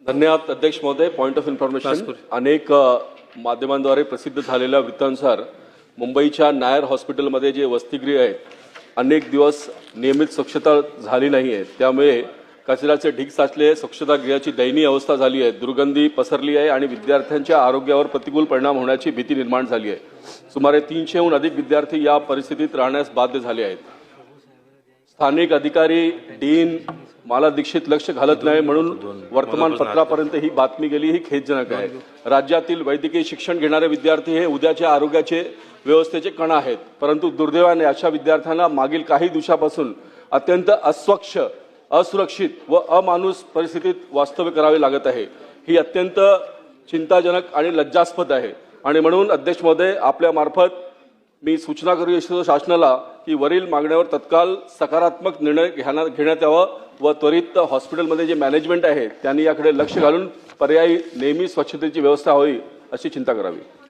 धन्यवाद अध्यक्ष महोदय. Point of information. अनेक माध्यमांद्वारे प्रसिद्ध झालेल्या वृत्तांनुसार मुंबईच्या नायर हॉस्पिटलमध्ये जे वसतिगृह आहेत अनेक दिवस नियमित स्वच्छता झाली नाही आहे. त्यामुळे कचऱ्याचे ढीग साचले आहे. स्वच्छतागृहाची दयनीय अवस्था झाली आहे. दुर्गंधी पसरली आहे आणि विद्यार्थ्यांच्या आरोग्यावर प्रतिकूल परिणाम होण्याची भीती निर्माण झाली आहे. सुमारे 300हून अधिक विद्यार्थी या परिस्थितीत राहण्यास बाध्य झाले आहेत. स्थानिक अधिकारी डीन माला दीक्षित लक्ष घालत नाही म्हणून वर्तमानपत्रापर्यंत ही बातमी गेली. ही खेदजनक आहे. राज्यातील वैद्यकीय शिक्षण घेणारे विद्यार्थी हे उद्याच्या आरोग्याचे व्यवस्थेचे कणा आहेत. परंतु दुर्दैवाने अशा विद्यार्थ्यांना मागील काही दिवसापासून अत्यंत अस्वच्छ, असुरक्षित व अमानुष परिस्थितीत वास्तव्य करावे लागत आहे. ही अत्यंत चिंताजनक आणि लज्जास्पद आहे. आणि म्हणून अध्यक्ष महोदय, आपल्या मार्फत मी सूचना करू इच्छितो शासनाला की वरील मागण्यावर तत्काळ सकारात्मक निर्णय घेण्यात यावा व त्वरित हॉस्पिटलमध्ये जे मॅनेजमेंट आहे त्यांनी याकडे लक्ष घालून पर्यायी नेहमी स्वच्छतेची व्यवस्था व्हावी अशी चिंता करावी.